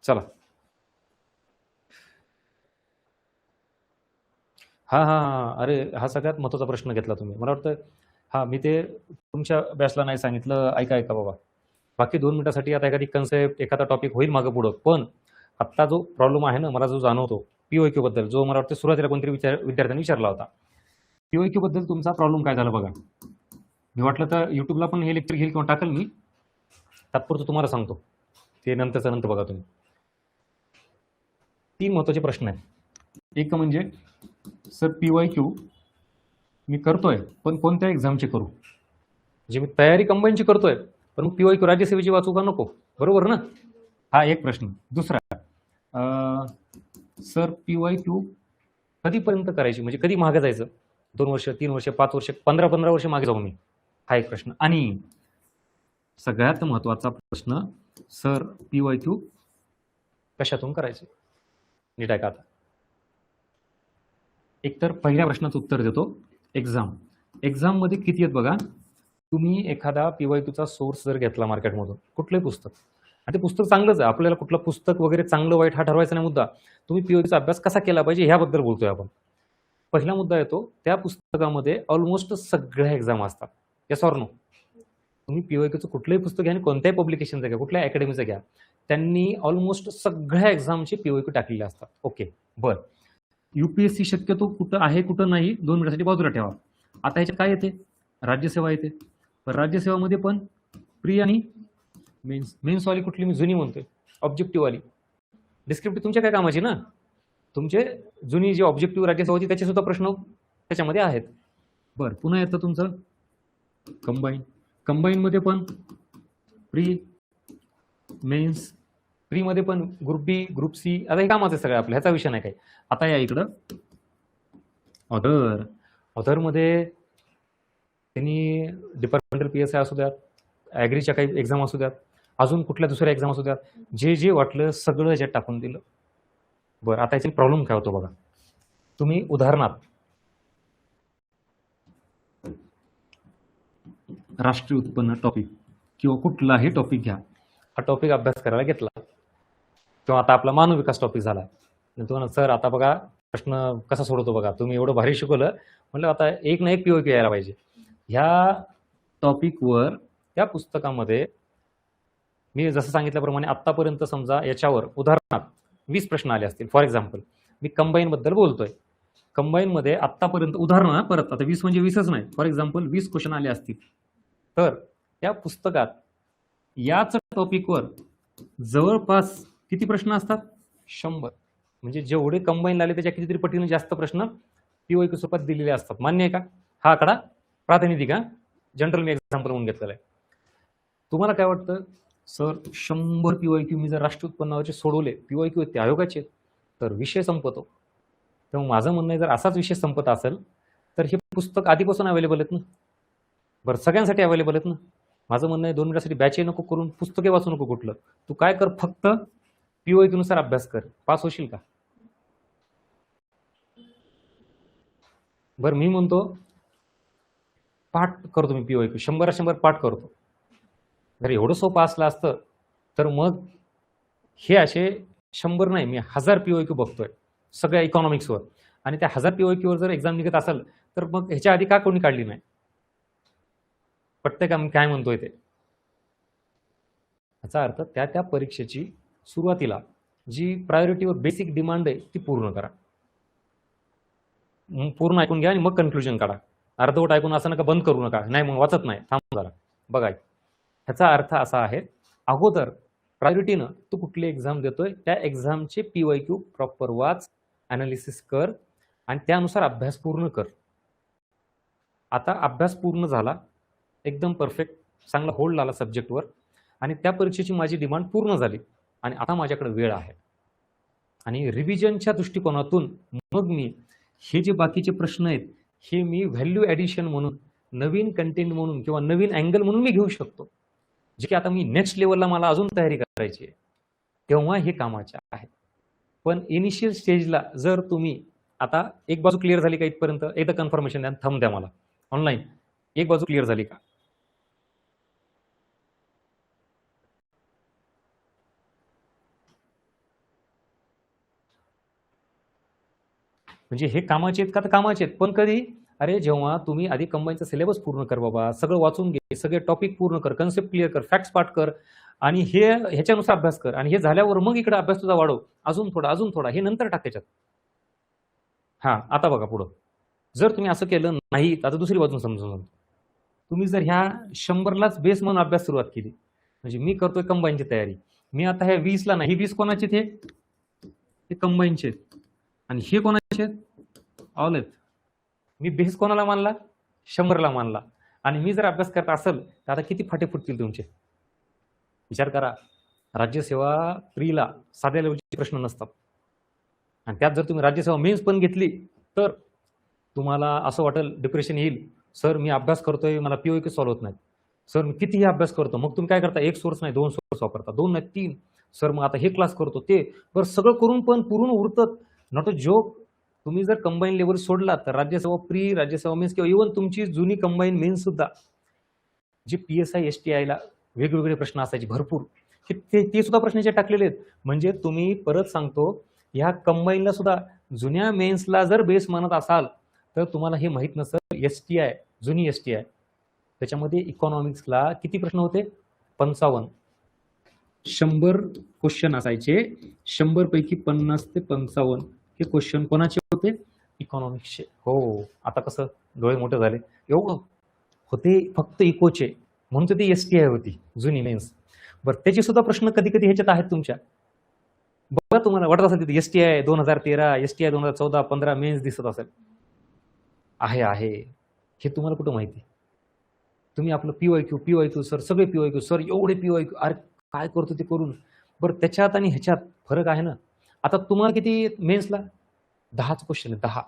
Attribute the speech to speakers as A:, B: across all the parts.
A: चला. हां, हां, हां. अरे, हा सगळ्यात महत्त्वाचा प्रश्न घेतला तुम्ही. मला वाटतं हां, मी ते तुमच्या बॅचला नाही सांगितलं. ऐका, ऐका बाबा. बाकी 2 मिनिटासाठी आता एखादी कन्सेप्ट, एखादा टॉपिक होईल मागं-पुढं. पण आत्ता जो प्रॉब्लेम आहे ना, मला जो जाणवतो, पी-वाय-क्यूबद्दल, जो मला वाटतं सुरुवातीला कोणतरी विद्यार्थ्यांनी विचारला होता. पी-वाय-क्यूबद्दल तुमचा प्रॉब्लेम काय झाला बघा. मी वाटलं तर YouTubeला पण हे लेक्चर घेईल किंवा टाकेल मी. तात्पुरतं तुम्हाला सांगतो. ते नंतरचं नंतर बघा तुम्ही. 3 महत्त्वाचे प्रश्न आहेत. एक म्हणजे सर पी-वाय-क्यू मी करतोय, पण कोणत्या एक्झामची करू? म्हणजे मी तयारी कंबाईनची करतोय, पण पी-वाय-क्यू राज्यसेवेची वाचू का नको? बरोबर ना? हा एक प्रश्न. दुसरा, सर पी-वाय-क्यू कधीपर्यंत करायची, म्हणजे कधी मागे जायचं? 2 वर्ष, 3 वर्ष, 5 वर्ष, 15-15 वर्ष मागे जाऊ मी. हा एक प्रश्न. आणि सगळ्यात महत्त्वाचा प्रश्न, सर पी-वाय-क्यू कशातून करायचं? नीट ऐका आता. एकतर पहिल्या प्रश्नाचं उत्तर देतो. एक्झाममध्ये किती आहेत बघा. तुम्ही एखादा पी-वाय-क्यूचा सोर्स जर घेतला मार्केटमधून, कुठलंही पुस्तक, आणि ते पुस्तक चांगलंच आहे, आपल्याला कुठलं पुस्तक वगैरे चांगलं वाईट हा ठरवायचा नाही मुद्दा. तुम्ही पी-वाय-क्यूचा अभ्यास कसा केला पाहिजे ह्याबद्दल बोलतोय आपण. पहिला मुद्दा येतो, त्या पुस्तकामध्ये ऑलमोस्ट सगळ्या एक्झाम असतात. Yes or no? तुम्ही पी-वाय-क्यूचं कुठलंही पुस्तक घ्या आणि कोणत्याही पब्लिकेशनचं घ्या, कुठल्याही अकॅडमीचं घ्या, त्यांनी ऑलमोस्ट सगळ्या एक्झामचे पी-वाय-क्यू टाकलेले असतात. ओके, बरं. युपीएससी शक्यतो कुठं आहे कुठं नाही 2 मिनिटासाठी बाजूला ठेवा. आता ह्याच्यात काय येते? राज्यसेवा येते. पण राज्यसेवामध्ये पण प्री आणि मेन्सवाली कुठली मी जुनी म्हणतोय, ऑब्जेक्टिव्हवाली. डिस्क्रिप्टिव्ह तुमच्या काय कामाची ना? तुमचे जुनी जी ऑब्जेक्टिव्ह राज्यसेवा होती त्याचे सुद्धा प्रश्न त्याच्यामध्ये आहेत. बरं, पुन्हा येतं तुमचं कंबाईनमध्ये पण प्री, मेन्स, प्रीमध्ये पण ग्रुप बी, ग्रुप सी. आता हे कामाचं आहे सगळं आपलं, ह्याचा विषय नाही काही. आता या इकडं ऑथरमध्ये त्यांनी डिपार्टमेंटल पी-एस-आय असू द्यात, ॲग्रीच्या काही एक्झाम असू द्यात, अजून कुठल्या दुसऱ्या एक्झाम असू द्यात, जे जे वाटलं सगळं याच्यात टाकून दिलं. बरं, आता याची प्रॉब्लेम काय होतो बघा. तुम्ही उदाहरणार्थ राष्ट्रीय उत्पन्न टॉपिक किंवा कुठलाही टॉपिक घ्या, हा टॉपिक अभ्यास करायला घेतला, किंवा आता आपला मानव विकास टॉपिक झाला, तुम्हाला सर आता बघा प्रश्न कसा सोडवतो बघा, तुम्ही एवढं भारी शिकवलं, म्हटलं आता एक ना एक पी-वाय-क्यू यायला पाहिजे. ह्या टॉपिकवर त्या पुस्तकामध्ये मी जसं सांगितल्याप्रमाणे आत्तापर्यंत समजा याच्यावर उदाहरणार्थ 20 प्रश्न आले असतील. फॉर एक्झाम्पल मी कंबाईनबद्दल बोलतोय. कंबाईनमध्ये आत्तापर्यंत उदाहरण परत, आता 20 म्हणजे 20च नाही, फॉर एक्झाम्पल 20 क्वेश्चन आले असतील, तर त्या पुस्तकात याच टॉपिकवर जवळपास किती प्रश्न असतात? 100. म्हणजे जेवढे कंबाईन आले त्याच्या कितीतरी पटीने जास्त प्रश्न पी-वाय-क्यू स्वरूपात दिलेले असतात. मान्य आहे का? हा आकडा प्रातिनिधिक, जनरल मी एक्झाम्पल म्हणून घेतलेला आहे. तुम्हाला काय वाटतं, सर 100 पी-वाय-क्यू मी जर राष्ट्रीय उत्पन्नावरचे सोडवले, पी-वाय-क्यू ते आयोगाचे, तर विषय संपतो. तेव्हा माझं म्हणणं आहे, जर असाच विषय संपत असेल तर हे पुस्तक आधीपासून अवेलेबल आहेत ना. बरं, सगळ्यांसाठी अवेलेबल आहेत ना. माझं म्हणणं आहे 2 मिनिटासाठी बॅचही नको करून पुस्तके वाचू नको कुठलं, तू काय कर, फक्त पी-वाय-क्यू नुसार अभ्यास कर. पास होशील का? बरं, मी म्हणतो पाठ करतो मी पी-वाय-क्यू 100 पाठ करतो. जर एवढं सोपं असलं असतं तर मग हे असे 100 नाही, मी 1000 पी-वाय-क्यू बघतोय सगळ्या इकॉनॉमिक्सवर, आणि त्या 1000 पी-वाय-क्यूवर जर एक्झाम निघत असेल तर मग ह्याच्या आधी का कोणी काढली नाही? पटतंय का मी काय म्हणतोय ते? याचा अर्थ त्या त्या परीक्षेची सुरुवातीला जी प्रायोरिटीवर बेसिक डिमांड आहे ती पूर्ण करा. पूर्ण ऐकून घ्या आणि मग कन्क्लुजन काढा. अर्धवट ऐकून असं नका, बंद करू नका, नाही मग वाचत नाही, थांबून जरा बघा. ह्याचा अर्थ असा आहे, अगोदर प्रायोरिटीनं तू कुठली एक्झाम देतोय त्या एक्झामचे पी-वाय-क्यू प्रॉपर वाच, अनालिसिस कर आणि त्यानुसार अभ्यास पूर्ण कर. आता अभ्यास पूर्ण झाला, एकदम परफेक्ट, चांगला होल्ड आला सब्जेक्टवर, आणि त्या परीक्षेची माझी डिमांड पूर्ण झाली आणि आता माझ्याकडे वेळ आहे, आणि रिव्हिजनच्या दृष्टिकोनातून मग मी हे जे बाकीचे प्रश्न आहेत हे मी व्हॅल्यू ॲडिशन म्हणून, नवीन कंटेंट म्हणून किंवा नवीन अँगल म्हणून मी घेऊ शकतो, जे की आता मी नेक्स्ट लेवलला मला अजून तयारी करायची आहे, तेव्हा हे कामाचे आहे. पण इनिशियल स्टेजला जर तुम्ही, आता एक बाजू क्लिअर झाली का इथपर्यंत? एकदा कन्फर्मेशन द्या, थंब द्या मला ऑनलाईन, एक बाजू क्लिअर झाली का? म्हणजे हे कामाचे आहेत का? तर कामाचे आहेत, पण कधी? अरे जेव्हा तुम्ही आधी कंबाईनचा सिलेबस पूर्ण कर बाबा, सगळं वाचून घे, सगळे टॉपिक पूर्ण कर, कन्सेप्ट क्लिअर कर, फॅक्ट्स पाठ कर आणि हे ह्याच्यानुसार अभ्यास कर आणि हे झाल्यावर मग इकडे अभ्यास तुझा वाढव, अजून थोडा हे नंतर टाक त्याच्यात. हा, आता बघा पुढं. जर तुम्ही असं केलं नाही, आता दुसरी बाजून समजून सांगतो. तुम्ही जर ह्या 100लाच बेस म्हणून अभ्यास सुरुवात केली, म्हणजे मी करतोय कंबाईनची तयारी, मी आता ह्या 20ला नाही, 20 कोणाचे ते कंबाईनचे आहेत आणि हे कोणाचे आहेत? ऑल आहेत. मी बेस कोणाला मानला? 100ला मानला. आणि मी जर अभ्यास करत असेल तर आता किती फाटे फुटतील तुमचे? विचार करा. राज्यसेवा प्रीला साध्या लेवलचे प्रश्न नसतात आणि त्यात जर तुम्ही राज्यसेवा मेन्स पण घेतली तर तुम्हाला असं वाटेल, डिप्रेशन येईल. सर मी अभ्यास करतोय, मला पीओक्यू सॉल्व्ह होत नाही. सर मी कितीही अभ्यास करतो. मग तुम्ही काय करता? एक सोर्स नाही, 2 सोर्स वापरता, 2 नाही 3. सर मग आता हे क्लास करतो, ते बरं सगळं करून पण पुरून उरतं. Not a joke. तुम्ही जर कंबाईन लेवल सोडला तर राज्यसेवा प्री, राज्यसेवा मेन्स किंवा इव्हन तुमची जुनी कंबाईन मेन्स सुद्धा, जी PSI STI ला वेगवेगळे प्रश्न असायचे भरपूर, ते सुद्धा प्रश्नाचे टाकलेले आहेत. म्हणजे तुम्ही परत सांगतो, ह्या कंबाईनला सुद्धा जुन्या मेन्सला जर बेस मानत असाल तर तुम्हाला हे माहित नसेल. STI, जुनी STI, त्याच्यामध्ये इकॉनॉमिक्सला किती प्रश्न होते? 55. 100 क्वेश्चन असायचे, 100 पैकी 50 ते 55 हे क्वेश्चन कोणाचे होते? इकॉनॉमिक्सचे. हो, आता कसं डोळे मोठे झाले. एवढं होते फक्त इकोचे, म्हणून तर ती STI होती जुनी मेन्स. बरं त्याचे सुद्धा प्रश्न कधी कधी ह्याच्यात आहेत तुमच्या. बघा तुम्हाला वाटत असेल तिथे STI 2013, STI 2014, 15 मेन्स दिसत असेल. आहे हे तुम्हाला कुठं माहिती? तुम्ही आपलं PYQ सर, सगळे PYQ सर, एवढे PYQ, अरे काय करतो ते करून. बरं त्याच्यात आणि ह्याच्यात फरक आहे ना. आता तुम्हाला किती मेन्सला? 10च क्वेश्चन आहे, 10.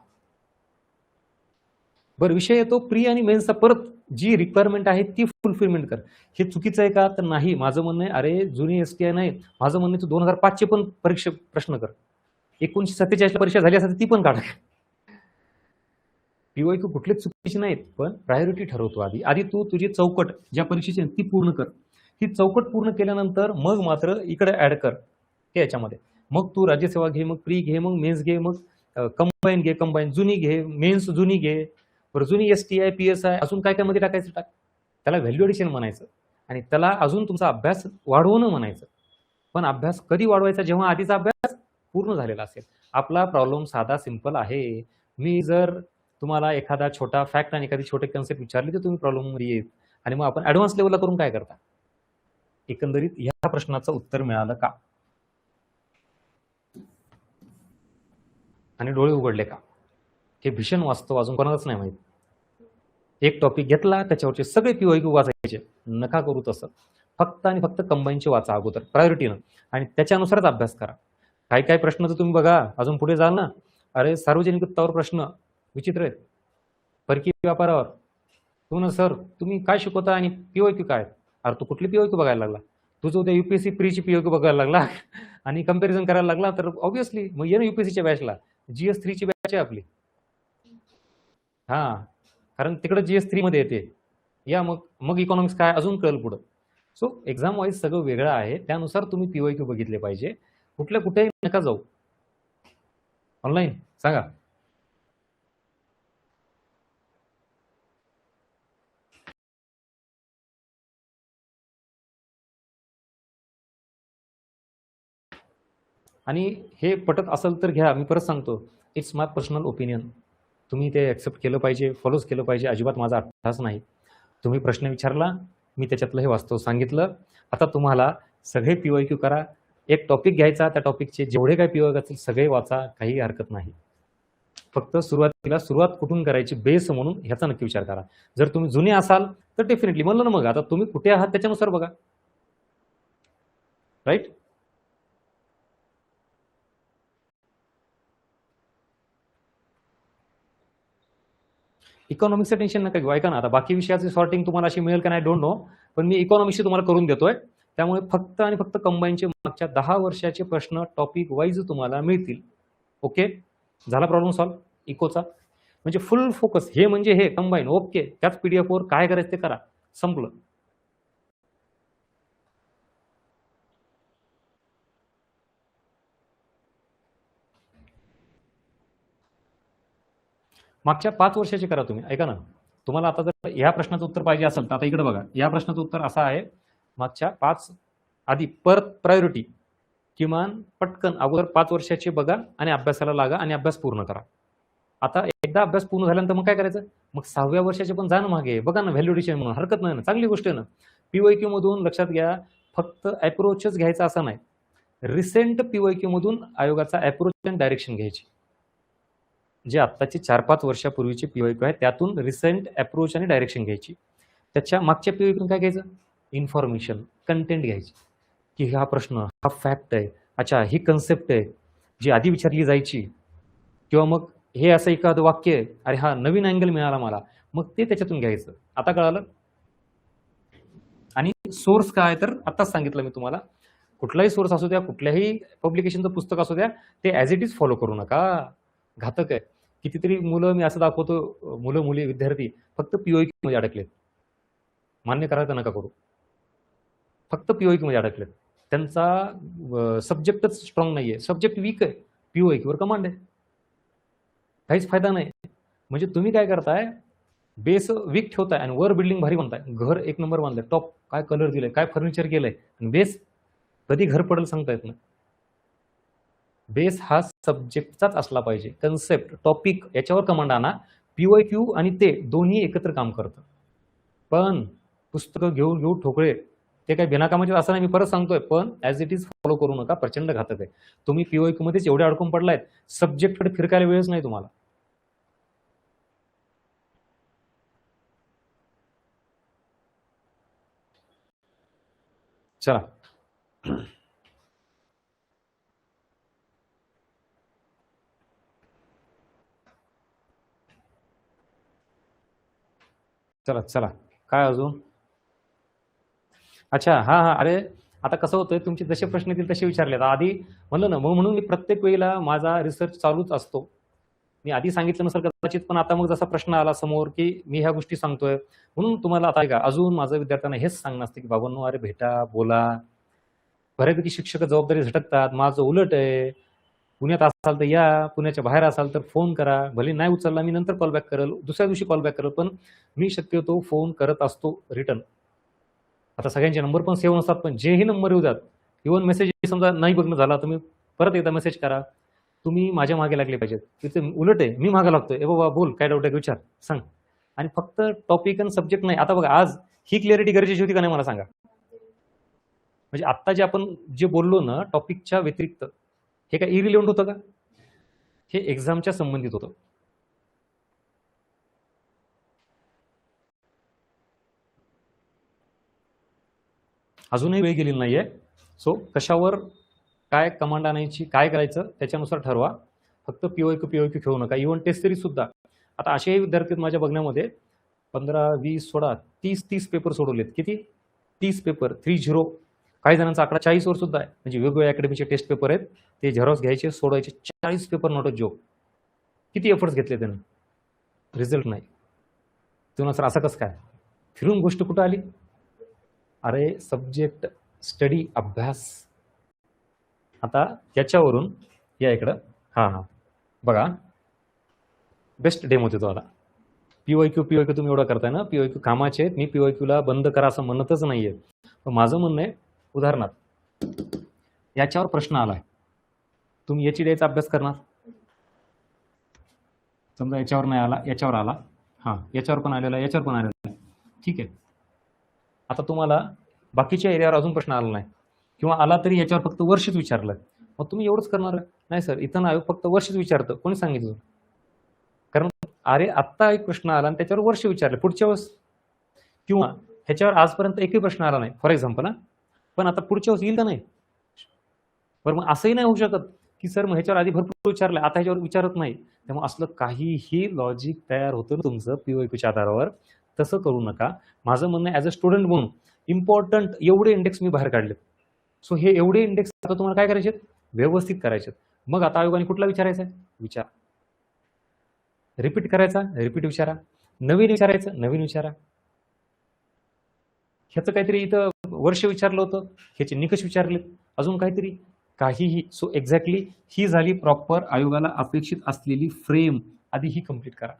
A: बरं विषय येतो प्री आणि मेन्सचा. परत जी रिक्वायरमेंट आहे ती फुलफिलमेंट कर. हे चुकीचं आहे का? तर नाही. माझं म्हणणं आहे, अरे जुनी STI नाही, माझं म्हणणं आहे तू 2005चे पण परीक्षा प्रश्न कर. 1947ला परीक्षा झाली असेल ती पण काढ. PYQ कुठलेच चुकीचे नाहीत, पण प्रायोरिटी ठरवतो आधी. आधी तू तुझी चौकट ज्या परीक्षेची आहे ती पूर्ण कर. ही चौकट पूर्ण केल्यानंतर मग मात्र इकडे ऍड कर ते याच्यामध्ये. मग तू राज्यसेवा घे, मग प्री घे, मग मेन्स घे, मग कंबाईन घे, कंबाईन जुनी घे, मेन्स जुनी घे, बरं जुनी STI PSI अजून काय काय मध्ये टाकायचं टाक. त्याला व्हॅल्यू एडिशन म्हणायचं आणि त्याला अजून तुमचा अभ्यास वाढवणं म्हणायचं. पण अभ्यास कधी वाढवायचा? जेव्हा आधीचा अभ्यास पूर्ण झालेला असेल. आपला प्रॉब्लेम साधा सिंपल आहे. मी जर तुम्हाला एखादा छोटा फॅक्ट आणि एखादी छोटे कन्सेप्ट विचारली तर तुम्ही प्रॉब्लेम मध्ये येईल आणि मग आपण ऍडव्हान्स लेवलला करून काय करता? एकंदरीत ह्या प्रश्नाचं उत्तर मिळालं का आणि डोळे उघडले का? हे भीषण वास्तव अजून कोणालाच नाही माहित. एक टॉपिक घेतला त्याच्यावरचे सगळे PYQ वाचायचे. नका करू तसं. फक्त आणि फक्त कंबाईनचे वाचा अगोदर प्रायोरिटीनं आणि त्याच्यानुसारच अभ्यास करा. काही काही प्रश्न तर तुम्ही बघा, अजून पुढे जाल ना, अरे सार्वजनिक वित्तावर प्रश्न विचित्र आहेत, परकीय व्यापारावर. तू ना सर तुम्ही काय शिकवता आणि PYQ काय? अरे तू कुठली PYQ बघायला लागला? तुझं उद्या UPSC प्रीची PYQ बघायला लागला आणि कम्पॅरिझन करायला लागला तर ऑब्व्हियसली मग ये ना UPSCच्या बॅचला. GS3ची बॅच आहे आपली. हा, कारण तिकडे GS3 मध्ये येते. या मग मग इकॉनॉमिक्स काय अजून कळेल पुढं. सो एक्झाम वाईज सगळं वेगळं आहे, त्यानुसार तुम्ही PYQ बघितले पाहिजे. कुठल्या कुठेही नका जाऊ. ऑनलाईन सांगा. आणि हे पटत असेल तर घ्या. मी परत सांगतो, इट्स माय पर्सनल ओपिनियन. तुम्ही ते ॲक्सेप्ट केलं पाहिजे, फॉलोच केलं पाहिजे. अजिबात माझा अट्टास नाही. तुम्ही प्रश्न विचारला, मी त्याच्यातलं हे वास्तव सांगितलं. आता तुम्हाला सगळे PYQ करा. एक टॉपिक घ्यायचा, त्या टॉपिकचे जेवढे काही PYQ असतील सगळे वाचा, काही हरकत नाही. फक्त सुरुवातीला सुरुवात कुठून करायची बेस म्हणून ह्याचा नक्की विचार करा. जर तुम्ही जुने असाल तर डेफिनेटली म्हणलं ना, मग आता तुम्ही कुठे आहात त्याच्यानुसार बघा. राईट. इकॉनॉमिक्सचं टेन्शन नका घेऊ. ऐका ना, आता बाकी विषयाची सॉर्टिंग तुम्हाला अशी मिळेल का नाही डोंट नो, पण मी इकॉनॉमिक्सची तुम्हाला करून देतोय. त्यामुळे फक्त आणि फक्त कंबाईनचे मागच्या 10 वर्षाचे प्रश्न टॉपिक वाईज तुम्हाला मिळतील. ओके, झाला प्रॉब्लेम सॉल्व्ह इकोचा. म्हणजे फुल फोकस हे म्हणजे हे कंबाईन. ओके, त्याच PDF वर काय करायचं ते करा, संपलं. मागच्या 5 वर्षाचे करा तुम्ही. ऐका ना, तुम्हाला आता जर या प्रश्नाचं उत्तर पाहिजे असेल तर आता इकडे बघा. या प्रश्नाचं उत्तर असं आहे, मागच्या 5 आधी प्रायोरिटी किमान पटकन अगोदर 5 वर्षाचे बघा आणि अभ्यासाला लागा आणि अभ्यास पूर्ण करा. आता एकदा अभ्यास पूर्ण झाल्यानंतर मग काय करायचं? मग 6व्या वर्षाचे पण जा ना मागे. बघा ना व्हॅलिडेशन म्हणून हरकत नाही ना, चांगली गोष्ट आहे ना. पीवायक्यू मधून लक्षात घ्या, फक्त अप्रोचच घ्यायचा असं नाही. रिसेंट पीवायक्यू मधून आयोगाचा अप्रोच आणि डायरेक्शन घ्यायची. जे आत्ताची 4-5 वर्षापूर्वीचे पीवायक्यू आहे त्यातून रिसेंट अप्रोच आणि डायरेक्शन घ्यायची. त्याच्या मागच्या पीवायक्यूतून काय घ्यायचं? इन्फॉर्मेशन, कंटेंट घ्यायची, की हा प्रश्न, हा फॅक्ट आहे, अच्छा ही कन्सेप्ट आहे जी आधी विचारली जायची, किंवा मग हे असं एखादं वाक्य आहे, अरे हा नवीन अँगल मिळाला मला, मग ते त्याच्यातून घ्यायचं. आता कळालं? आणि सोर्स काय तर आताच सांगितलं मी तुम्हाला, कुठलाही सोर्स असू द्या, कुठल्याही पब्लिकेशनचं पुस्तक असू द्या, ते ॲज इट इज फॉलो करू नका. घातक आहे. कितीतरी मुलं मी असं दाखवतो, मुलं मुली विद्यार्थी फक्त पीओक्यू मध्ये अडकलेत. मान्य करायचं नका करू. फक्त पीओक्यू मध्ये अडकलेत. त्यांचा सब्जेक्टच स्ट्रॉंग नाहीये, सब्जेक्ट वीक आहे, पीओक्यू वर कमांड आहे. काहीच फायदा नाही. म्हणजे तुम्ही काय करताय, बेस वीक ठेवताय आणि वर बिल्डिंग भारी बनताय. घर एक नंबर बांधलंय, टॉप, काय कलर दिलाय, काय फर्निचर केलंय, आणि बेस कधी घर पडेल सांगता येत नाही. बेस हा सब्जेक्टचाच असला पाहिजे. कन्सेप्ट, टॉपिक याच्यावर कमांड आणा. पीवायक्यू आणि ते दोन्ही एकत्र काम करतं. पण पुस्तकं घेऊन ठोकळे ते काही बिनाकामाचे असं नाही, मी परत सांगतोय, पण ॲज इट इज फॉलो करू नका. प्रचंड घातक आहे. तुम्ही पीवायक्यू मध्येच एवढे अडकून पडलायत, सब्जेक्टकडे फिरकायला वेळच नाही तुम्हाला. चला चला चला, काय अजून? अच्छा, हा हा, अरे आता कसं होतंय, तुमचे जसे प्रश्न येतील तसे विचारले. आधी म्हणलं ना, मग म्हणून मी प्रत्येक वेळेला माझा रिसर्च चालूच असतो. मी आधी सांगितलं नसेल कदाचित, पण आता मग जसा प्रश्न आला समोर की मी ह्या गोष्टी सांगतोय, म्हणून तुम्हाला आता का अजून माझं विद्यार्थ्यांना हेच सांगणं असतं की बाबांनो, अरे भेटा, बोला. बऱ्यापैकी शिक्षक जबाबदारी झटकतात, माझं उलट आहे. पुण्यात असाल तर या, पुण्याच्या बाहेर असाल तर फोन करा. भले नाही उचलला मी नंतर कॉलबॅक करेल, दुसऱ्या दिवशी कॉलबॅक करेल, पण मी शक्यतो फोन करत असतो रिटर्न. आता सगळ्यांचे नंबर पण सेव्ह नसतात, पण जेही नंबर येऊ द्यात, इव्हन मेसेज समजा नाही बघणं झाला, तुम्ही परत एकदा मेसेज करा. तुम्ही माझ्या मागे लागले पाहिजेत. तिथे उलट आहे, मी मागे लागतोय, ए बाबा बोल, काय डाऊट आहे विचार, सांग. आणि फक्त टॉपिक आणि सब्जेक्ट नाही. आता बघा, आज ही क्लिअरिटी गरजेची होती का नाही मला सांगा. म्हणजे आत्ता जे आपण जे बोललो ना टॉपिकच्या व्यतिरिक्त, हे काय इरिलेव्हंट होतं का? हे एक्झामच्या संबंधित होतं. अजूनही वेळ गेलेली नाहीये. सो कशावर काय कमांड आणायची, काय करायचं त्याच्यानुसार ठरवा. फक्त पीओक्यू खेळू नका. इव्हन टेस्ट सिरीज सुद्धा. आता असेही विद्यार्थी आहेत माझ्या बघण्यामध्ये, 15, 20, 16, 30 पेपर सोडवलेत. किती? 30 पेपर, 30. काही जणांचा आकडा 40 वर सुद्धा आहे. म्हणजे वेगवेगळ्या अकॅडमीचे टेस्ट पेपर आहेत, ते झेरॉक्स घ्यायचे, सोडवायचे. 40 पेपर, नॉट अ जोक. किती एफर्ट्स घेतले त्याने, रिझल्ट नाही. तेव्हा सर असं कसं काय? फिरून गोष्ट कुठं आली? अरे सब्जेक्ट, स्टडी, अभ्यास. आता याच्यावरून या इकडं, हां हां बघा, बेस्ट डेमो देतो आता. पीवायक्यू तुम्ही एवढं करताय ना, पीवायक्यू कामाचे आहेत. मी पीवायक्यूला बंद करा असं म्हणतच नाहीये. पण माझं म्हणणं आहे, उदाहरणार्थ याच्यावर प्रश्न आलाय, तुम्ही याची द्यायचा अभ्यास करणार. समजा याच्यावर नाही आला, याच्यावर आला, हां याच्यावर पण आलेला, याच्यावर पण आलेला, ठीक आहे. आता तुम्हाला बाकीच्या एरियावर अजून प्रश्न आला नाही, किंवा आला तरी याच्यावर फक्त वर्षच विचारलं, मग तुम्ही एवढंच करणार? नाही सर, इथं आयोग फक्त वर्षच विचारतं. कोणी सांगितलं? कारण अरे आत्ता एक प्रश्न आला आणि त्याच्यावर वर्ष विचारले, पुढच्या वेळेस, किंवा ह्याच्यावर आजपर्यंत एकही प्रश्न आला नाही फॉर एक्झाम्पल, पण आता पुढच्या वेळेस येईल का नाही? बरं, मग असंही नाही होऊ शकत की सर मग ह्याच्यावर आधी भरपूर विचारलं, आता ह्याच्यावर विचारत नाही. त्यामुळे असलं काहीही लॉजिक तयार होतं तुमचं पीओक्यूच्या आधारावर, तसं करू नका. माझं म्हणणं ॲज अ स्टुडंट म्हणून इम्पॉर्टंट एवढे इंडेक्स मी बाहेर काढलेत. सो हे एवढे इंडेक्स आता तुम्हाला काय करायचे? व्यवस्थित करायचे. मग आता आयोगाने कुठला विचारायचा आहे? विचार. रिपीट करायचा, रिपीट विचारा. नवीन विचारायचं, नवीन विचारा. ह्याचं काहीतरी इथं वर्ष विचारलं होतं, ह्याचे निकष विचारले, अजून काहीतरी, काहीही. सो एक्झॅक्टली ही झाली प्रॉपर आयोगाला अपेक्षित असलेली फ्रेम. आधी ही कम्प्लीट करा.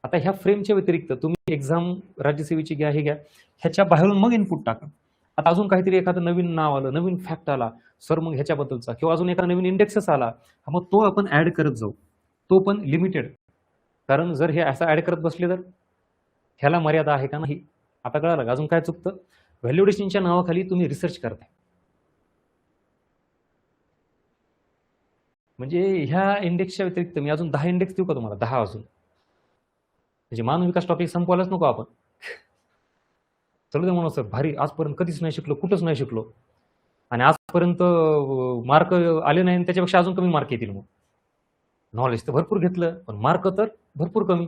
A: आता ह्या फ्रेमच्या व्यतिरिक्त तुम्ही एक्झाम राज्यसेवेची घ्या, हे घ्या, ह्याच्या बाहेरून मग इनपुट टाका. आता अजून काहीतरी एखादं नवीन नाव आलं, नवीन फॅक्ट आला, सर मग ह्याच्याबद्दलचा, किंवा अजून एखादा नवीन इंडेक्सच आला, मग तो आपण ऍड करत जाऊ, तो पण लिमिटेड. कारण जर हे असं ऍड करत बसले तर ह्याला मर्यादा आहे का नाही. आता कळालं का? अजून काय चुकतं? व्हॅल्युडेशनच्या नावाखाली तुम्ही रिसर्च करताय. म्हणजे ह्या इंडेक्सच्या व्यतिरिक्त मी अजून 10 इंडेक्स देऊ का तुम्हाला? 10 अजून, म्हणजे मानव विकास टॉपिक संपवायलाच नको आपण. चलू दे म्हणून सर, भारी, आजपर्यंत कधीच नाही शिकलो, कुठंच नाही शिकलो, आणि आजपर्यंत मार्क आले नाही, त्याच्यापेक्षा अजून कमी मार्क येतील. मग नॉलेज तर भरपूर घेतलं, पण मार्क तर भरपूर कमी.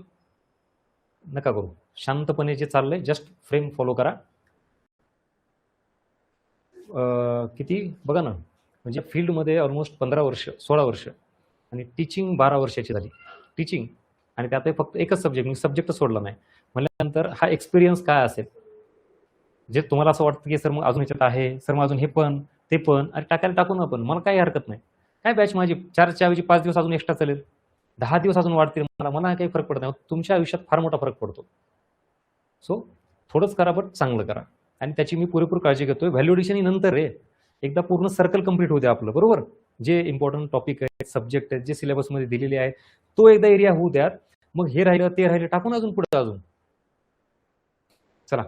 A: नका करू. शांतपणे जे चाललंय, जस्ट फ्रेम फॉलो करा. किती बघा ना, म्हणजे फील्डमध्ये ऑलमोस्ट 15 वर्ष, 16 वर्ष, आणि टीचिंग 12 वर्षाची झाली टीचिंग, आणि त्यात फक्त एकच सब्जेक्ट, मी सब्जेक्ट सोडला नाही. म्हणल्यानंतर हा एक्सपिरियन्स काय असेल, जे तुम्हाला असं वाटतं की सर मग अजून याच्यात आहे, सर मग अजून हे पण ते पण, अरे टाकायला टाकू ना आपण, मला काही हरकत नाही. काय बॅच माझी 4च्या ऐवजी 5 दिवस अजून एक्स्ट्रा चालेल, 10 दिवस अजून वाढतील, मला काही फरक पडत नाही. तुमच्या आयुष्यात फार मोठा फरक पडतो. सो थोडंच करा, बट चांगलं करा, आणि त्याची मी पुरेपूर काळजी घेतोय. व्हॅल्युडेशन नंतर रे, एकदा पूर्ण सर्कल कंप्लीट होऊ द्या आपलं, बरोबर. जे इम्पॉर्टंट टॉपिक आहेत, सब्जेक्ट आहेत, जे सिलेबसमध्ये दिलेले आहे, तो एकदा एरिया होऊ द्या. मग हे राहिलं, ते राहिलं, टाकून अजून पुढे अजून. चला.